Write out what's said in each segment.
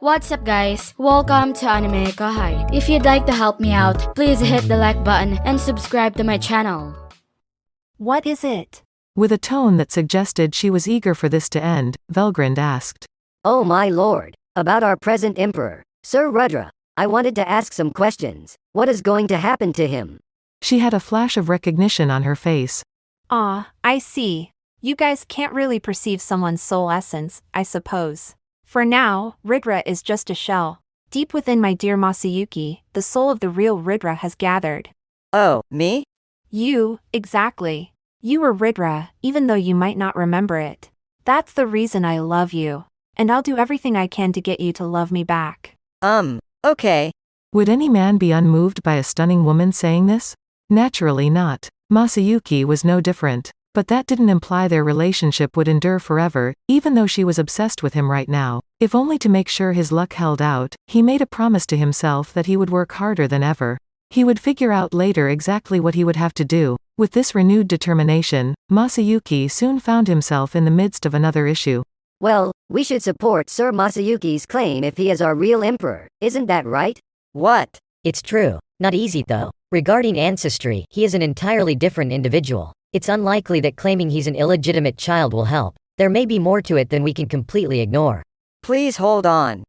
What's up guys? Welcome to AnimeKouhai. If you'd like to help me out, please hit the like button and subscribe to my channel. What is it? With a tone that suggested she was eager for this to end, Velgrand asked. Oh my lord, about our present emperor, Sir Rudra. I wanted to ask some questions. What is going to happen to him? She had a flash of recognition on her face. Ah, I see. You guys can't really perceive someone's soul essence, I suppose. For now, Rudra is just a shell. Deep within my dear Masayuki, the soul of the real Rudra has gathered. Oh, me? You, exactly. You were Rudra, even though you might not remember it. That's the reason I love you. And I'll do everything I can to get you to love me back. Okay. Would any man be unmoved by a stunning woman saying this? Naturally not. Masayuki was no different. But that didn't imply their relationship would endure forever, even though she was obsessed with him right now. If only to make sure his luck held out, he made a promise to himself that he would work harder than ever. He would figure out later exactly what he would have to do. With this renewed determination, Masayuki soon found himself in the midst of another issue. Well, we should support Sir Masayuki's claim if he is our real emperor, isn't that right? What? It's true. Not easy though. Regarding ancestry, he is an entirely different individual. It's unlikely that claiming he's an illegitimate child will help. There may be more to it than we can completely ignore. Please hold on.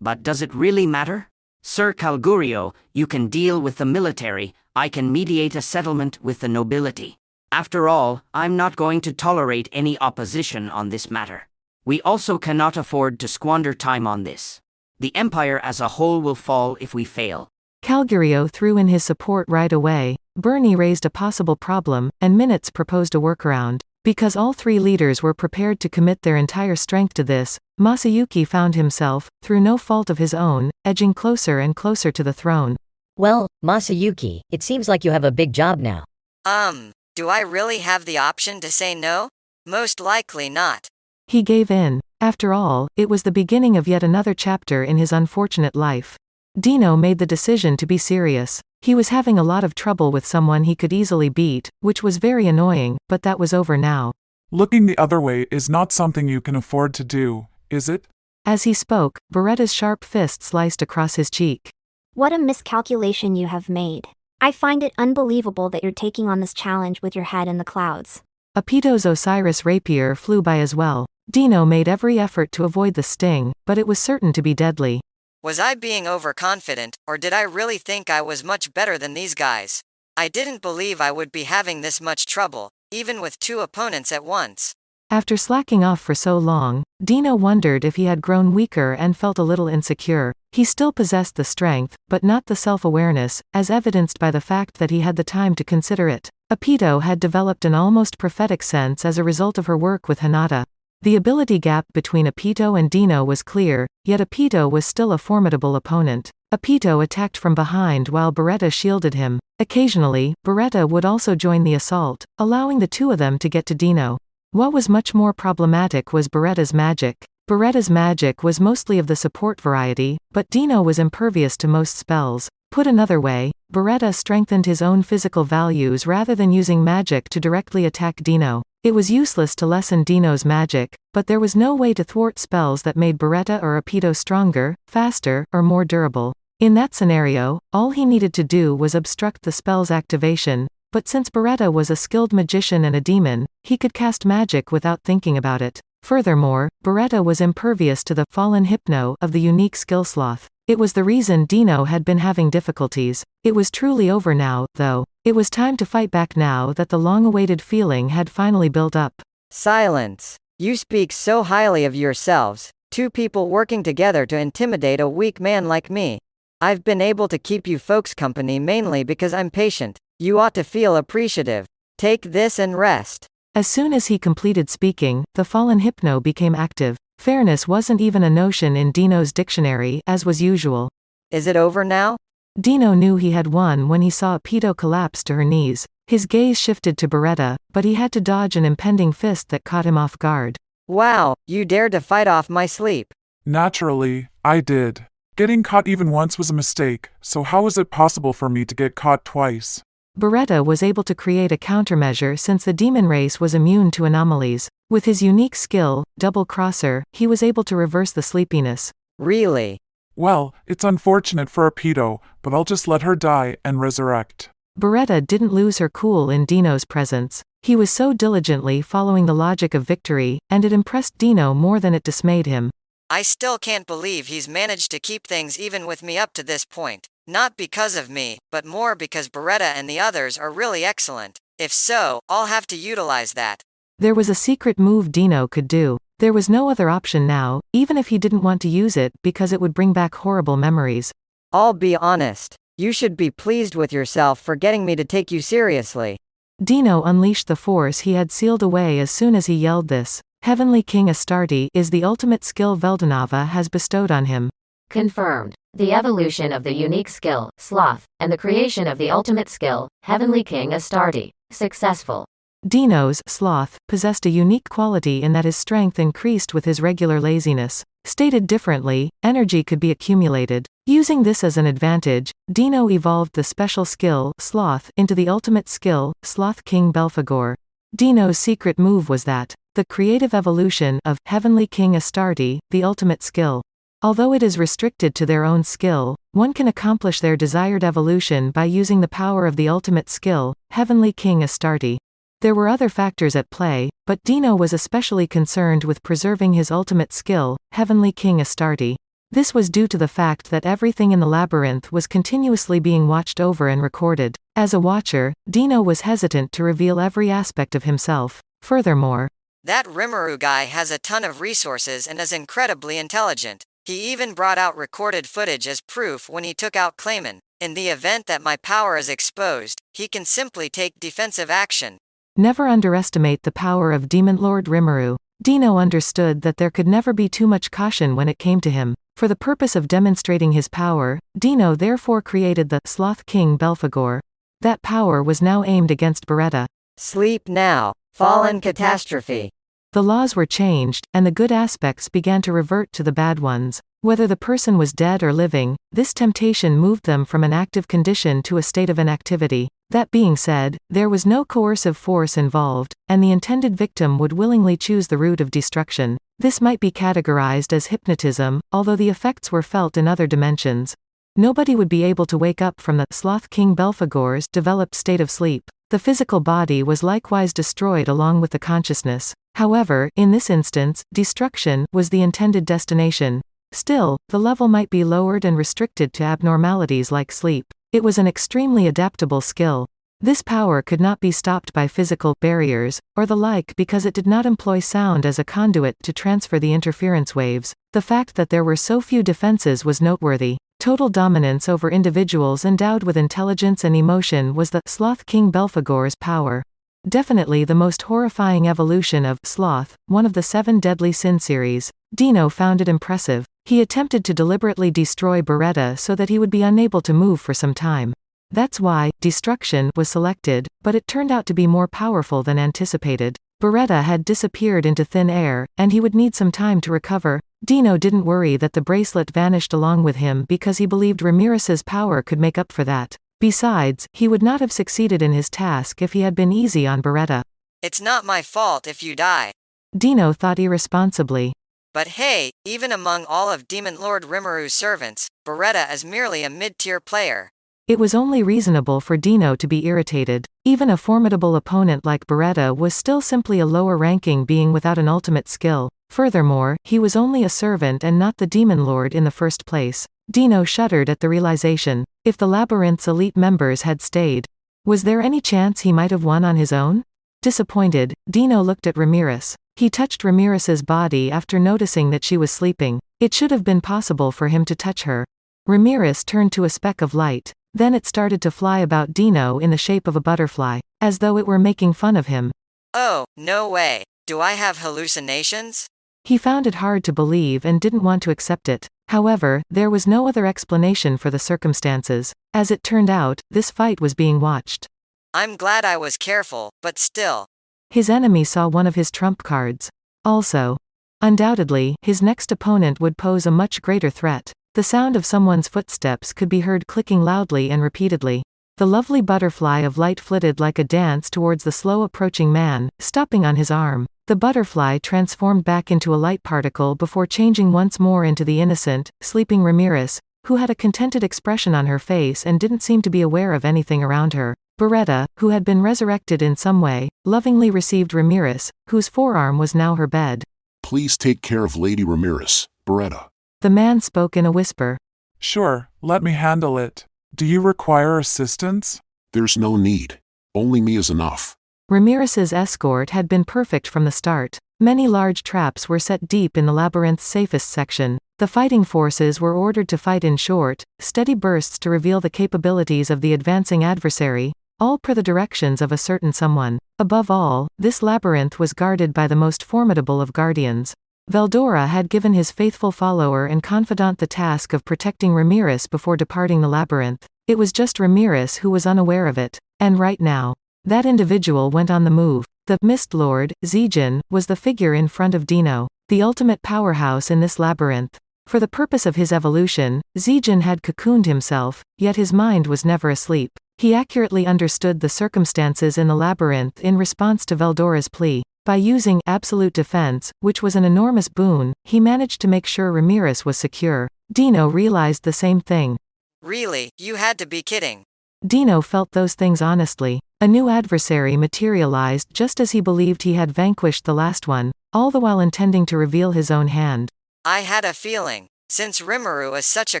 But does it really matter? Sir Calgurio, you can deal with the military, I can mediate a settlement with the nobility. After all, I'm not going to tolerate any opposition on this matter. We also cannot afford to squander time on this. The empire as a whole will fall if we fail. Calgurio threw in his support right away. Bernie raised a possible problem, and Minutes proposed a workaround. Because all three leaders were prepared to commit their entire strength to this, Masayuki found himself, through no fault of his own, edging closer and closer to the throne. Well, Masayuki, it seems like you have a big job now. Do I really have the option to say no? Most likely not. He gave in. After all, it was the beginning of yet another chapter in his unfortunate life. Dino made the decision to be serious. He was having a lot of trouble with someone he could easily beat, which was very annoying, but that was over now. Looking the other way is not something you can afford to do, is it? As he spoke, Beretta's sharp fist sliced across his cheek. What a miscalculation you have made. I find it unbelievable that you're taking on this challenge with your head in the clouds. Apito's Osiris rapier flew by as well. Dino made every effort to avoid the sting, but it was certain to be deadly. Was I being overconfident, or did I really think I was much better than these guys? I didn't believe I would be having this much trouble, even with two opponents at once. After slacking off for so long, Dino wondered if he had grown weaker and felt a little insecure. He still possessed the strength, but not the self-awareness, as evidenced by the fact that he had the time to consider it. Apito had developed an almost prophetic sense as a result of her work with Hinata. The ability gap between Apito and Dino was clear, yet Apito was still a formidable opponent. Apito attacked from behind while Beretta shielded him. Occasionally, Beretta would also join the assault, allowing the two of them to get to Dino. What was much more problematic was Beretta's magic. Beretta's magic was mostly of the support variety, but Dino was impervious to most spells. Put another way, Beretta strengthened his own physical values rather than using magic to directly attack Dino. It was useless to lessen Dino's magic, but there was no way to thwart spells that made Beretta or Apito stronger, faster, or more durable. In that scenario, all he needed to do was obstruct the spell's activation, but since Beretta was a skilled magician and a demon, he could cast magic without thinking about it. Furthermore, Beretta was impervious to the fallen hypno of the unique skill sloth. It was the reason Dino had been having difficulties. It was truly over now, though. It was time to fight back now that the long-awaited feeling had finally built up. Silence. You speak so highly of yourselves, two people working together to intimidate a weak man like me. I've been able to keep you folks company mainly because I'm patient. You ought to feel appreciative. Take this and rest. As soon as he completed speaking, the fallen hypno became active. Fairness wasn't even a notion in Dino's dictionary, as was usual. Is it over now? Dino knew he had won when he saw Apito collapse to her knees. His gaze shifted to Beretta, but he had to dodge an impending fist that caught him off guard. Wow, you dared to fight off my sleep. Naturally, I did. Getting caught even once was a mistake, so how is it possible for me to get caught twice? Beretta was able to create a countermeasure since the demon race was immune to anomalies. With his unique skill, Double Crosser, he was able to reverse the sleepiness. Really? Well, it's unfortunate for a pedo, but I'll just let her die and resurrect. Beretta didn't lose her cool in Dino's presence. He was so diligently following the logic of victory, and it impressed Dino more than it dismayed him. I still can't believe he's managed to keep things even with me up to this point. Not because of me, but more because Beretta and the others are really excellent. If so, I'll have to utilize that. There was a secret move Dino could do. There was no other option now, even if he didn't want to use it because it would bring back horrible memories. I'll be honest. You should be pleased with yourself for getting me to take you seriously. Dino unleashed the force he had sealed away as soon as he yelled this. Heavenly King Astarte is the ultimate skill Veldanava has bestowed on him. Confirmed. The evolution of the unique skill, Sloth, and the creation of the ultimate skill, Heavenly King Astarte. Successful. Dino's Sloth possessed a unique quality in that his strength increased with his regular laziness. Stated differently, energy could be accumulated. Using this as an advantage, Dino evolved the special skill, Sloth, into the ultimate skill, Sloth King Belphegor. Dino's secret move was that, the creative evolution of Heavenly King Astarte, the ultimate skill. Although it is restricted to their own skill, one can accomplish their desired evolution by using the power of the ultimate skill, Heavenly King Astarte. There were other factors at play, but Dino was especially concerned with preserving his ultimate skill, Heavenly King Astarte. This was due to the fact that everything in the labyrinth was continuously being watched over and recorded. As a watcher, Dino was hesitant to reveal every aspect of himself. Furthermore, that Rimuru guy has a ton of resources and is incredibly intelligent. He even brought out recorded footage as proof when he took out Clayman. In the event that my power is exposed, he can simply take defensive action. Never underestimate the power of Demon Lord Rimuru. Dino understood that there could never be too much caution when it came to him. For the purpose of demonstrating his power, Dino therefore created the Sloth King Belphegor. That power was now aimed against Beretta. Sleep now, fallen catastrophe. The laws were changed, and the good aspects began to revert to the bad ones. Whether the person was dead or living, this temptation moved them from an active condition to a state of inactivity. That being said, there was no coercive force involved, and the intended victim would willingly choose the route of destruction. This might be categorized as hypnotism, although the effects were felt in other dimensions. Nobody would be able to wake up from the Sloth King Belphegor's developed state of sleep. The physical body was likewise destroyed along with the consciousness. However, in this instance, destruction was the intended destination. Still, the level might be lowered and restricted to abnormalities like sleep. It was an extremely adaptable skill. This power could not be stopped by physical barriers, or the like because it did not employ sound as a conduit to transfer the interference waves. The fact that there were so few defenses was noteworthy. Total dominance over individuals endowed with intelligence and emotion was the Sloth King Belphegor's power. Definitely the most horrifying evolution of Sloth, one of the 7 deadly sin series. Dino found it impressive. He attempted to deliberately destroy Beretta so that he would be unable to move for some time. That's why destruction was selected, but it turned out to be more powerful than anticipated. Beretta had disappeared into thin air, and he would need some time to recover. Dino didn't worry that the bracelet vanished along with him because he believed Ramiris's power could make up for that. Besides, he would not have succeeded in his task if he had been easy on Beretta. It's not my fault if you die. Dino thought irresponsibly. But hey, even among all of Demon Lord Rimuru's servants, Beretta is merely a mid-tier player. It was only reasonable for Dino to be irritated. Even a formidable opponent like Beretta was still simply a lower-ranking being without an ultimate skill. Furthermore, he was only a servant and not the Demon Lord in the first place. Dino shuddered at the realization. If the labyrinth's elite members had stayed, was there any chance he might have won on his own? Disappointed, Dino looked at Ramiris. He touched Ramiris's body after noticing that she was sleeping. It should have been possible for him to touch her. Ramiris turned to a speck of light. Then it started to fly about Dino in the shape of a butterfly, as though it were making fun of him. Oh, no way. Do I have hallucinations? He found it hard to believe and didn't want to accept it. However, there was no other explanation for the circumstances. As it turned out, this fight was being watched. I'm glad I was careful, but still. His enemy saw one of his trump cards. Also, undoubtedly, his next opponent would pose a much greater threat. The sound of someone's footsteps could be heard clicking loudly and repeatedly. The lovely butterfly of light flitted like a dance towards the slow approaching man, stopping on his arm. The butterfly transformed back into a light particle before changing once more into the innocent, sleeping Ramiris, who had a contented expression on her face and didn't seem to be aware of anything around her. Beretta, who had been resurrected in some way, lovingly received Ramiris, whose forearm was now her bed. Please take care of Lady Ramiris, Beretta. The man spoke in a whisper. Sure, let me handle it. Do you require assistance? There's no need. Only me is enough. Ramiris's escort had been perfect from the start. Many large traps were set deep in the labyrinth's safest section. The fighting forces were ordered to fight in short, steady bursts to reveal the capabilities of the advancing adversary, all per the directions of a certain someone. Above all, this labyrinth was guarded by the most formidable of guardians. Veldora had given his faithful follower and confidant the task of protecting Ramiris before departing the labyrinth. It was just Ramiris who was unaware of it. And right now, that individual went on the move. The Mist Lord, Zegion, was the figure in front of Dino, the ultimate powerhouse in this labyrinth. For the purpose of his evolution, Zegion had cocooned himself, yet his mind was never asleep. He accurately understood the circumstances in the labyrinth in response to Veldora's plea. By using absolute defense, which was an enormous boon, he managed to make sure Ramiris was secure. Dino realized the same thing. Really, you had to be kidding. Dino felt those things honestly. A new adversary materialized just as he believed he had vanquished the last one, all the while intending to reveal his own hand. I had a feeling. Since Rimuru is such a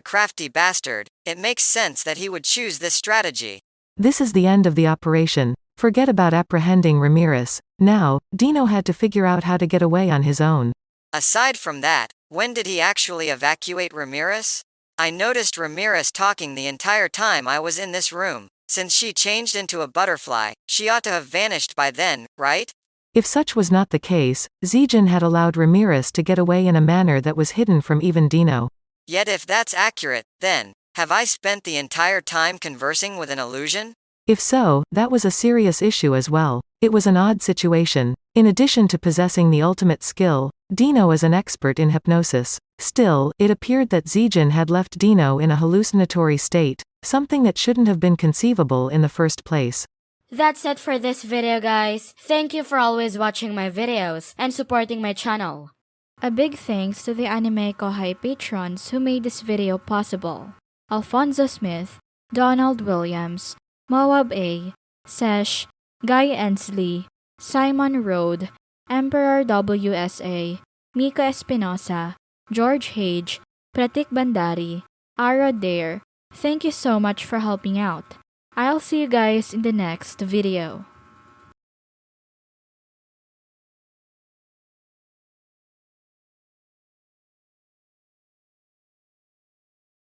crafty bastard, it makes sense that he would choose this strategy. This is the end of the operation. Forget about apprehending Ramiris. Now, Dino had to figure out how to get away on his own. Aside from that, when did he actually evacuate Ramiris? I noticed Ramiris talking the entire time I was in this room. Since she changed into a butterfly, she ought to have vanished by then, right? If such was not the case, Zegion had allowed Ramiris to get away in a manner that was hidden from even Dino. Yet if that's accurate, then, have I spent the entire time conversing with an illusion? If so, that was a serious issue as well. It was an odd situation. In addition to possessing the ultimate skill, Dino is an expert in hypnosis. Still, it appeared that Zegion had left Dino in a hallucinatory state, something that shouldn't have been conceivable in the first place. That's it for this video, guys. Thank you for always watching my videos and supporting my channel. A big thanks to the AnimeKouhai patrons who made this video possible. Alfonso Smith, Donald Williams, Moab A, Sesh, Guy Ensley, Simon Rode, Emperor WSA, Mika Espinosa, George Hage, Pratik Bandari, Ara Dare. Thank you so much for helping out. I'll see you guys in the next video.